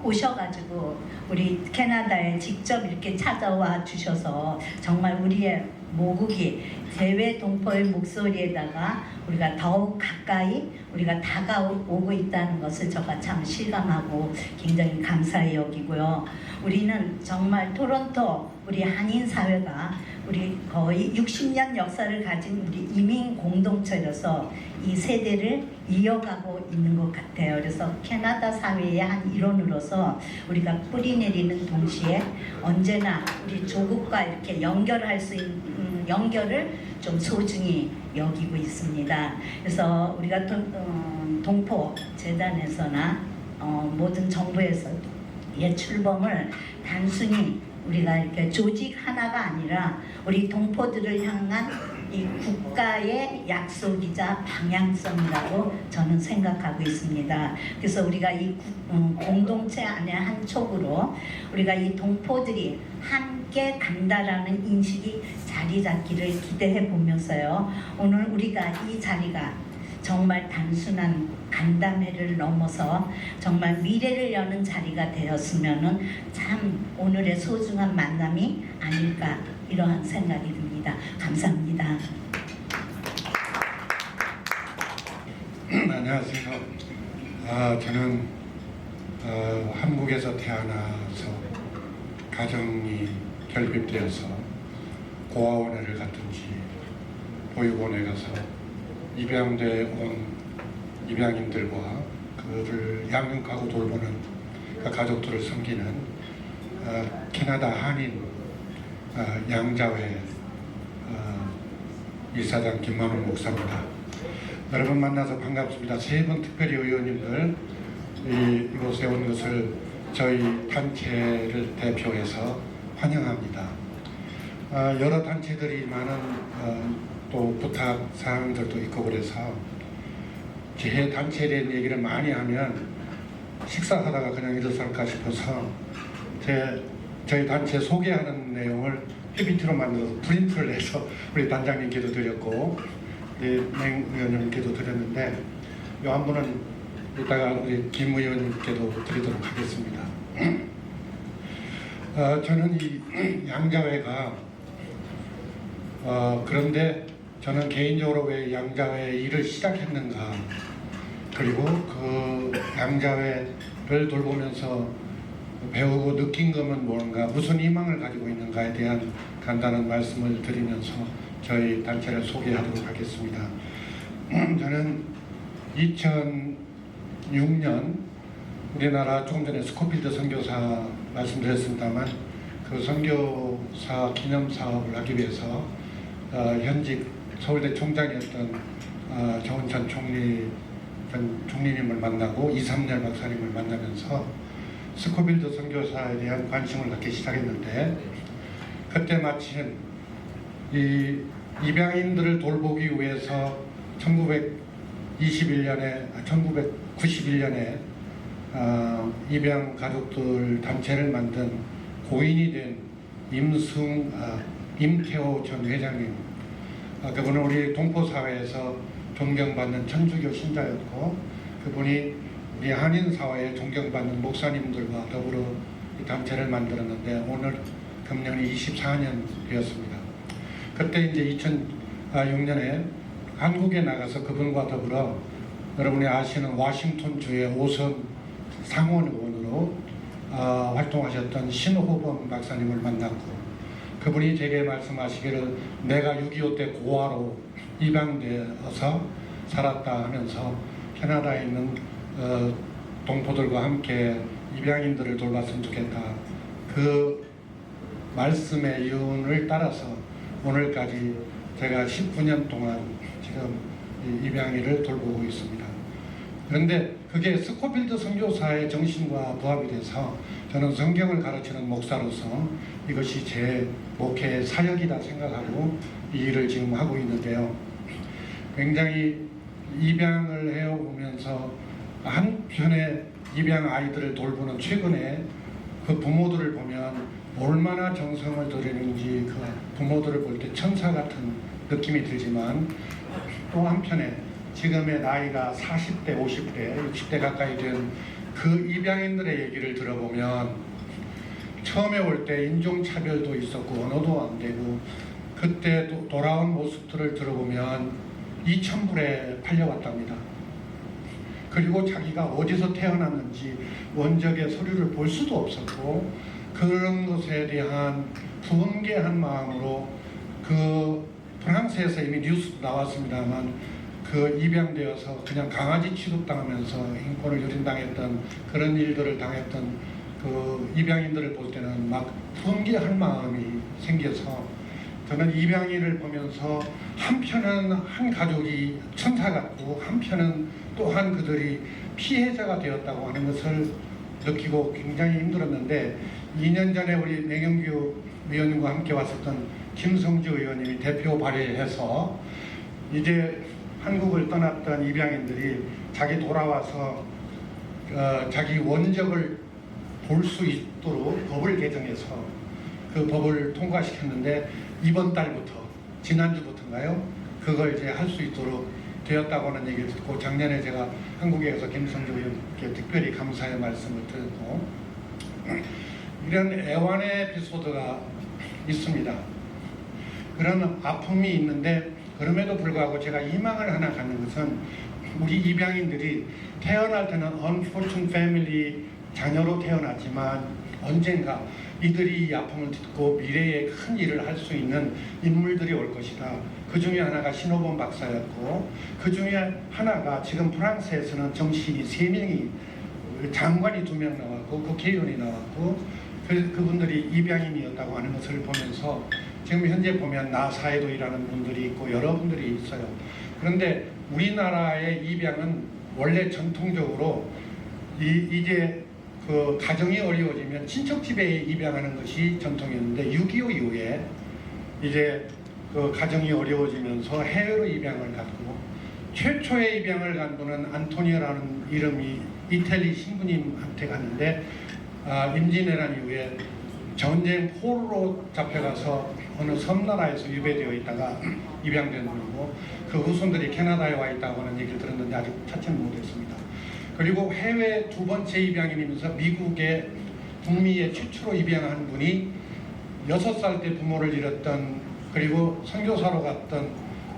오셔가지고 우리 캐나다에 직접 이렇게 찾아와 주셔서 정말 우리의 모국이 대외 동포의 목소리에다가 우리가 더욱 가까이 우리가 다가오고 있다는 것을 제가 참 실감하고 굉장히 감사히 여기고요. 우리는 정말 토론토 우리 한인 사회가 우리 거의 60년 역사를 가진 우리 이민 공동체로서 이 세대를 이어가고 있는 것 같아요. 그래서 캐나다 사회의 한 일원으로서 우리가 뿌리 내리는 동시에 언제나 우리 조국과 이렇게 연결할 수 있는 연결을 좀 소중히 여기고 있습니다. 그래서 우리가 동포 재단에서나 모든 정부에서도 출범을 단순히 우리가 이렇게 조직 하나가 아니라 우리 동포들을 향한 이 국가의 약속이자 방향성이라고 저는 생각하고 있습니다. 그래서 우리가 이 공동체 안에 한 촉으로 우리가 이 동포들이 함께 간다라는 인식이 자리 잡기를 기대해 보면서요. 오늘 우리가 이 자리가 정말 단순한 간담회를 넘어서 정말 미래를 여는 자리가 되었으면은 참 오늘의 소중한 만남이 아닐까 이러한 생각이 듭니다. 감사합니다. 안녕하세요. 저는 한국에서 태어나서 가정이 결핍되어서 고아원을 갔든지 보육원에 가서 입양돼 온 입양인들과 그를 양육하고 돌보는 그 가족들을 섬기는 캐나다 한인 양자회 이사장 김만훈 목사입니다. 여러분 만나서 반갑습니다. 세 분 특별히 의원님들 이곳에 온 것을 저희 단체를 대표해서 환영합니다. 여러 단체들이 많은 또 부탁 사항들도 있고 그래서 제 단체에 대한 얘기를 많이 하면 식사하다가 그냥 일어설까 싶어서 저희 단체 소개하는 내용을 PPT로 만들어서 프린트를 해서 우리 단장님께도 드렸고 맹 의원님께도 드렸는데 이 한 분은 이따가 우리 김 의원님께도 드리도록 하겠습니다. 저는 이 양자회가 그런데 저는 개인적으로 왜 양자회 일을 시작했는가, 그리고 그 양자회를 돌보면서 배우고 느낀 것은 뭔가, 무슨 희망을 가지고 있는가에 대한 간단한 말씀을 드리면서 저희 단체를 소개하도록 하겠습니다. 저는 2006년 우리나라 조금 전에 스코필드 선교사 말씀드렸습니다만 그 선교사 기념 사업을 하기 위해서 현직 서울대 총장이었던 정은찬 총리님을 만나고 이삼열 박사님을 만나면서 스코필드 선교사에 대한 관심을 갖기 시작했는데, 그때 마침 이 입양인들을 돌보기 위해서 1991년에 입양 가족들 단체를 만든 고인이 된 임태호 전 회장님, 그분은 우리 동포사회에서 존경받는 천주교 신자였고, 그분이 우리 한인사회에 존경받는 목사님들과 더불어 이 단체를 만들었는데 오늘 금년이 24년 되었습니다. 그때 이제 2006년에 한국에 나가서 그분과 더불어 여러분이 아시는 워싱턴주의 5선 상원의원으로 활동하셨던 신호범 박사님을 만났고, 그분이 제게 말씀하시기를 내가 6.25 때 고아로 입양되어서 살았다 하면서 캐나다에 있는 동포들과 함께 입양인들을 돌봤으면 좋겠다. 그 말씀의 이윤을 따라서 오늘까지 제가 19년 동안 지금 입양일을 돌보고 있습니다. 그런데 그게 스코필드 선교사의 정신과 부합이 돼서 저는 성경을 가르치는 목사로서 이것이 제 목회의 사역이다 생각하고 이 일을 지금 하고 있는데요. 굉장히 입양을 해오면서 한편에 입양 아이들을 돌보는 최근에 그 부모들을 보면 얼마나 정성을 들이는지 그 부모들을 볼 때 천사 같은 느낌이 들지만, 또 한편에 지금의 나이가 40대, 50대, 60대 가까이 된 그 입양인들의 얘기를 들어보면 처음에 올 때 인종차별도 있었고 언어도 안 되고 그때 돌아온 모습들을 들어보면 2,000불에 팔려왔답니다. 그리고 자기가 어디서 태어났는지 원적의 서류를 볼 수도 없었고, 그런 것에 대한 분개한 마음으로 그 프랑스에서 이미 뉴스도 나왔습니다만 그 입양되어서 그냥 강아지 취급당하면서 인권을 유린당했던 그런 일들을 당했던 그 입양인들을 볼 때는 막 분개할 마음이 생겨서, 저는 입양인을 보면서 한편은 한 가족이 천사 같고 한편은 또한 그들이 피해자가 되었다고 하는 것을 느끼고 굉장히 힘들었는데, 2년 전에 우리 맹영규 위원님과 함께 왔었던 김성주 의원님이 대표 발의해서 이제 한국을 떠났던 입양인들이 자기 돌아와서 자기 원적을 볼 수 있도록 법을 개정해서 그 법을 통과시켰는데, 이번 달부터 지난주부터인가요? 그걸 이제 할 수 있도록 되었다고 하는 얘기를 듣고 작년에 제가 한국에 가서 김성주 의원께 특별히 감사의 말씀을 드렸고 이런 애완의 에피소드가 있습니다. 그런 아픔이 있는데 그럼에도 불구하고 제가 희망을 하나 갖는 것은 우리 입양인들이 태어날 때는 unfortunate family 자녀로 태어났지만 언젠가 이들이 이 아픔을 딛고 미래에 큰 일을 할 수 있는 인물들이 올 것이다. 그 중에 하나가 신호범 박사였고 그 중에 하나가 지금 프랑스에서는 정치인이 3명이 장관이 2명 나왔고 국회의원이 나왔고 그분들이 입양인이었다고 하는 것을 보면서 지금 현재 보면 나사에도 일하는 분들이 있고 여러분들이 있어요. 그런데 우리나라의 입양은 원래 전통적으로 이제 그 가정이 어려워지면 친척집에 입양하는 것이 전통이었는데 6.25 이후에 이제 그 가정이 어려워지면서 해외로 입양을 갔고 최초의 입양을 간 분은 안토니오라는 이름이 이태리 신부님한테 갔는데 임진왜란 이후에 전쟁 포로로 잡혀가서 어느 섬나라에서 유배되어 있다가 입양된 분이고 그 후손들이 캐나다에 와 있다고 하는 얘기를 들었는데 아직 찾지는 못했습니다. 그리고 해외 2번째 입양인이면서 미국의 북미에 최초로 입양한 분이 6살 때 부모를 잃었던 그리고 선교사로 갔던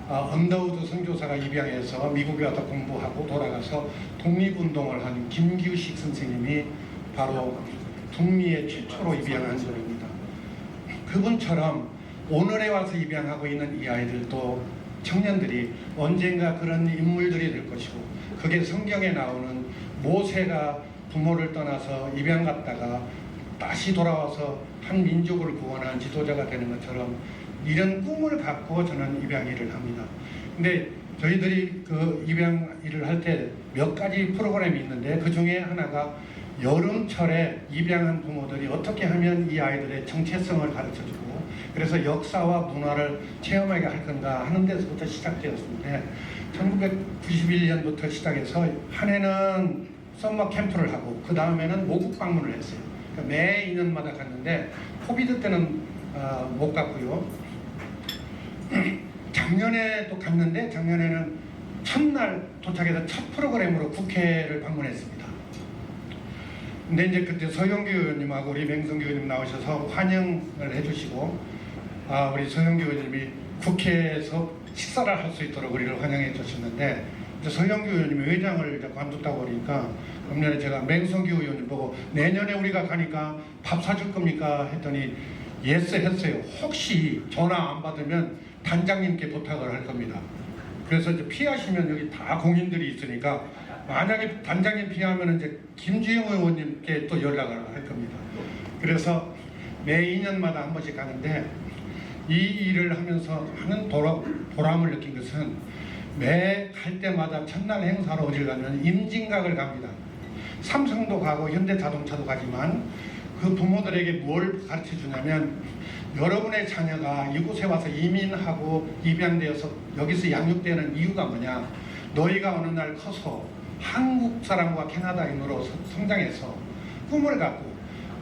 언더우드 선교사가 입양해서 미국에 와서 공부하고 돌아가서 독립운동을 한 김규식 선생님이 바로 북미에 최초로 입양한 분입니다. 그분처럼 오늘에 와서 입양하고 있는 이 아이들도 청년들이 언젠가 그런 인물들이 될 것이고 그게 성경에 나오는 모세가 부모를 떠나서 입양 갔다가 다시 돌아와서 한 민족을 구원한 지도자가 되는 것처럼 이런 꿈을 갖고 저는 입양 일을 합니다. 근데 저희들이 그 입양 일을 할 때 몇 가지 프로그램이 있는데 그 중에 하나가 여름철에 입양한 부모들이 어떻게 하면 이 아이들의 정체성을 가르쳐주고 그래서 역사와 문화를 체험하게 할 건가 하는 데서부터 시작되었는데 1991년부터 시작해서 한 해는 썸머 캠프를 하고 그 다음에는 모국 방문을 했어요. 그러니까 매 2년마다 갔는데 코비드 때는 못 갔고요. 작년에 또 갔는데 작년에는 첫날 도착해서 첫 프로그램으로 국회를 방문했습니다. 근데 이제 그때 서영규 의원님하고 우리 맹성규 의원님 나오셔서 환영을 해주시고 우리 서영규 의원님이 국회에서 식사를 할 수 있도록 우리를 환영해 주셨는데 이제 서영규 의원님이 회장을 이제 관뒀다고 그러니까 금년에 제가 맹성규 의원님 보고 내년에 우리가 가니까 밥 사줄 겁니까 했더니 예스 했어요. 혹시 전화 안 받으면 단장님께 부탁을 할 겁니다. 그래서 이제 피하시면 여기 다 공인들이 있으니까 만약에 단장님 피하면 이제 김주영 의원님께 또 연락을 할 겁니다. 그래서 매 2년마다 한 번씩 가는데 이 일을 하면서 하는 보람을 느낀 것은 매 갈 때마다 첫날 행사로 어딜 가면 임진각을 갑니다. 삼성도 가고 현대자동차도 가지만 그 부모들에게 뭘 가르쳐 주냐면 여러분의 자녀가 이곳에 와서 이민하고 입양되어서 여기서 양육되는 이유가 뭐냐, 너희가 어느 날 커서 한국 사람과 캐나다인으로 성장해서 꿈을 갖고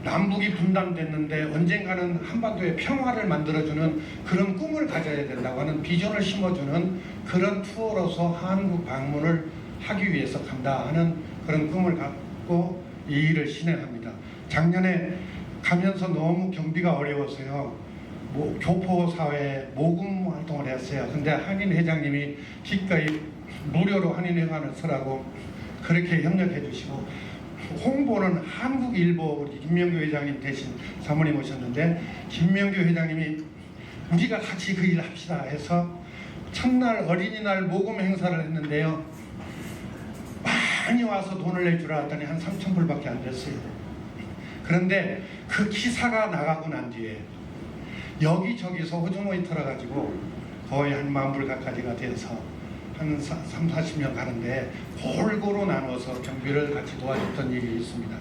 남북이 분단됐는데 언젠가는 한반도의 평화를 만들어주는 그런 꿈을 가져야 된다고 하는 비전을 심어주는 그런 투어로서 한국 방문을 하기 위해서 간다 하는 그런 꿈을 갖고 이 일을 진행합니다. 작년에 가면서 너무 경비가 어려워서요. 교포사회에 모금 활동을 했어요. 근데 한인 회장님이 기꺼이 무료로 한인 회관을 쓰라고 그렇게 협력해 주시고 홍보는 한국일보 우리 김명규 회장님 대신 사모님 오셨는데 김명규 회장님이 우리가 같이 그 일 합시다 해서 첫날 어린이날 모금 행사를 했는데요. 많이 와서 돈을 내주라 했더니 한 3,000불밖에 안 됐어요. 그런데 그 기사가 나가고 난 뒤에 여기저기서 호주머니 털어가지고 거의 한 10,000불 가까이가 돼서 한 30-40명 가는데 골고루 나눠서 경비를 같이 도와줬던 일이 있습니다.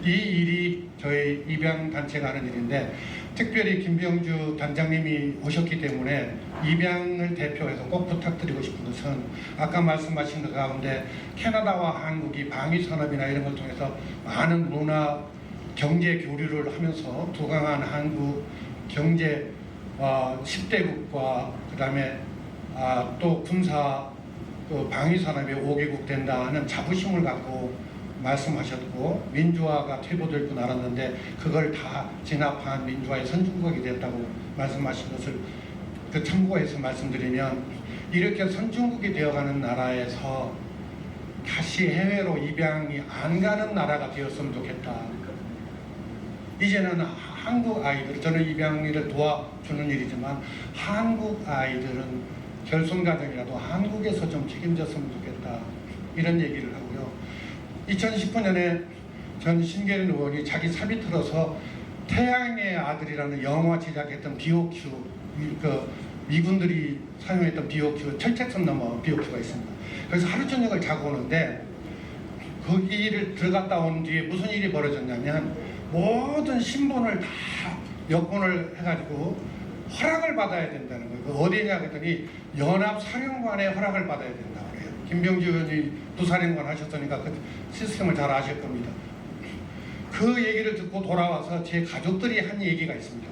이 일이 저희 입양단체가 하는 일인데 특별히 김병주 단장님이 오셨기 때문에 입양을 대표해서 꼭 부탁드리고 싶은 것은 아까 말씀하신 것 가운데 캐나다와 한국이 방위산업이나 이런 걸 통해서 많은 문화 경제 교류를 하면서 두강한 한국 경제 10대국과 그 다음에 또 군사 방위 산업이 5개국 된다 하는 자부심을 갖고 말씀하셨고 민주화가 퇴보될 줄 알았는데 그걸 다 진압한 민주화의 선진국이 됐다고 말씀하신 것을 참고해서 말씀드리면 이렇게 선진국이 되어가는 나라에서 다시 해외로 입양이 안 가는 나라가 되었으면 좋겠다. 이제는 한국 아이들, 저는 입양일을 도와주는 일이지만 한국 아이들은 결손가정이라도 한국에서 좀 책임졌으면 좋겠다. 이런 얘기를 하고요. 2019년에 전 신계련 의원이 자기 사비 틀어서 태양의 아들이라는 영화 제작했던 BOQ, 미군들이 사용했던 BOQ, 철책선 넘어 BOQ가 있습니다. 그래서 하루 저녁을 자고 오는데 거기를 들어갔다 온 뒤에 무슨 일이 벌어졌냐면 모든 신분을 다 여권을 해가지고 허락을 받아야 된다는 거예요. 그 어디냐 그랬더니 연합사령관의 허락을 받아야 된다고 그래요. 김병주 의원이 부사령관 하셨으니까 그 시스템을 잘 아실 겁니다. 그 얘기를 듣고 돌아와서 제 가족들이 한 얘기가 있습니다.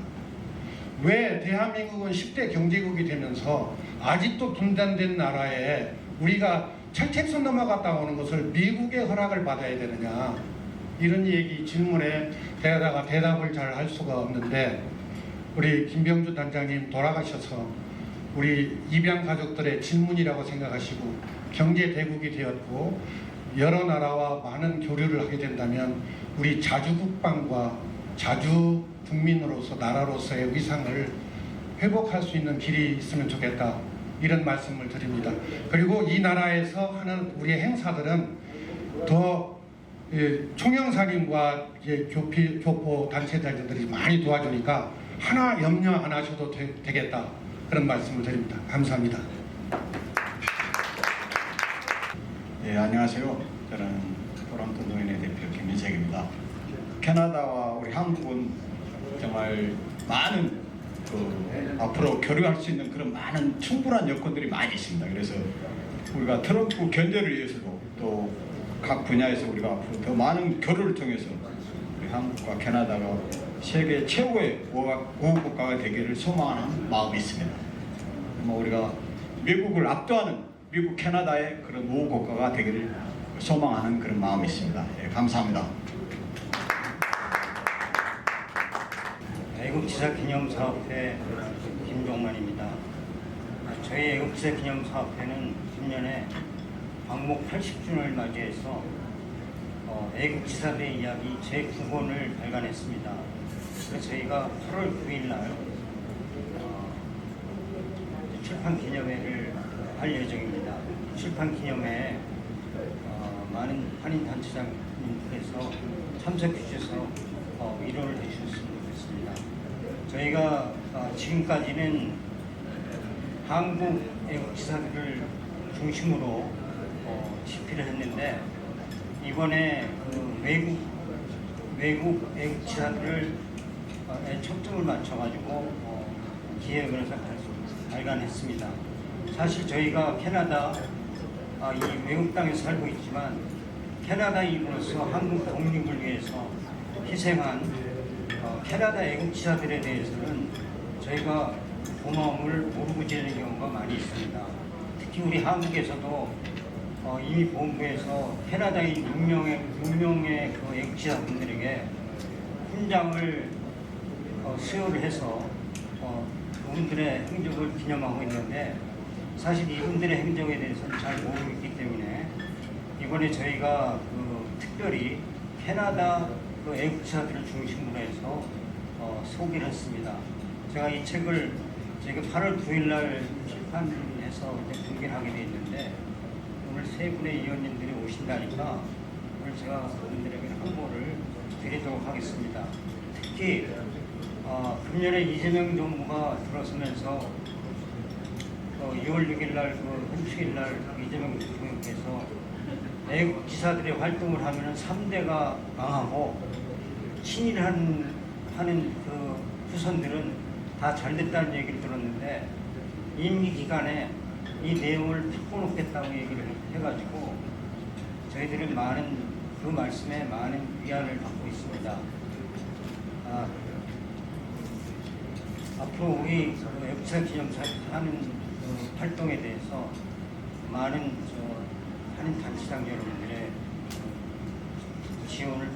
왜 대한민국은 10대 경제국이 되면서 아직도 분단된 나라에 우리가 철책선 넘어갔다 오는 것을 미국의 허락을 받아야 되느냐, 이런 얘기 질문에 대다가 대답을 잘 할 수가 없는데 우리 김병주 단장님 돌아가셔서 우리 입양 가족들의 질문이라고 생각하시고 경제 대국이 되었고 여러 나라와 많은 교류를 하게 된다면 우리 자주 국방과 자주 국민으로서 나라로서의 위상을 회복할 수 있는 길이 있으면 좋겠다, 이런 말씀을 드립니다. 그리고 이 나라에서 하는 우리의 행사들은 더 총영사님과 교포 단체장들이 많이 도와주니까 하나 염려 안 하셔도 되겠다, 그런 말씀을 드립니다. 감사합니다. 예, 안녕하세요. 저는 토론토 노인회 대표 김민석입니다. 캐나다와 우리 한국은 정말 많은 앞으로 교류할 수 있는 그런 많은 충분한 여건들이 많이 있습니다. 그래서 우리가 트럼프 견제를 위해서도 또 각 분야에서 우리가 앞으로 더 많은 교류를 통해서 우리 한국과 캐나다가 세계 최고의 우호 국가가 되기를 소망하는 마음이 있습니다. 우리가 미국을 압도하는 미국 캐나다의 그런 우호 국가가 되기를 소망하는 그런 마음이 있습니다. 예, 감사합니다. 애국지사기념사업회 김종만입니다. 저희 애국지사기념사업회는 금년에 광복 80주년을 맞이해서 애국지사들의 이야기 제9권을 발간했습니다. 그래서 저희가 8월 9일 날 출판기념회를 할 예정입니다. 출판기념회에 많은 한인단체장님께서 참석해 주셔서 위로를 해주셨으면 좋겠습니다. 저희가 지금까지는 한국 애국지사들을 중심으로 집필을 했는데 이번에 그 외국 애국지사들을 초점을 맞춰가지고 기획을 해서 발간했습니다. 사실 저희가 캐나다 이 외국 땅에서 살고 있지만 캐나다인으로서 한국 독립을 위해서 희생한 캐나다 애국지사들에 대해서는 저희가 고마움을 모르고 지내는 경우가 많이 있습니다. 특히 우리 한국에서도 이미 본부에서 캐나다인 6명의 그 애국지사분들에게 훈장을 수여를 해서 그분들의 행적을 기념하고 있는데 사실 이분들의 행적에 대해서는 잘 모르고 있기 때문에 이번에 저희가 특별히 캐나다 그 애국지사들을 중심으로 해서 소개를 했습니다. 제가 이 책을 저희가 8월 9일 날 출판해서 공개를 하게 돼 있는데 오늘 세 분의 위원님들이 오신다니까 오늘 제가 그분들에게 홍보를 드리도록 하겠습니다. 특히 금년에 이재명 정부가 들어서면서 2월 6일 날 현충일 날 이재명 대통령께서 애국지사들의 활동을 하면 3대가 망하고 친일하는 그 후손들은 다 잘됐다는 얘기를 들었는데 임기 기간에 이 내용을 바꿔놓겠다고 얘기를 해가지고 저희들은 그 말씀에 많은 위안을 받고 있습니다. 앞으로 우리 애국지사 기념사 하는 활동에 대해서 많은 한인 단체장 여러분들의 지원을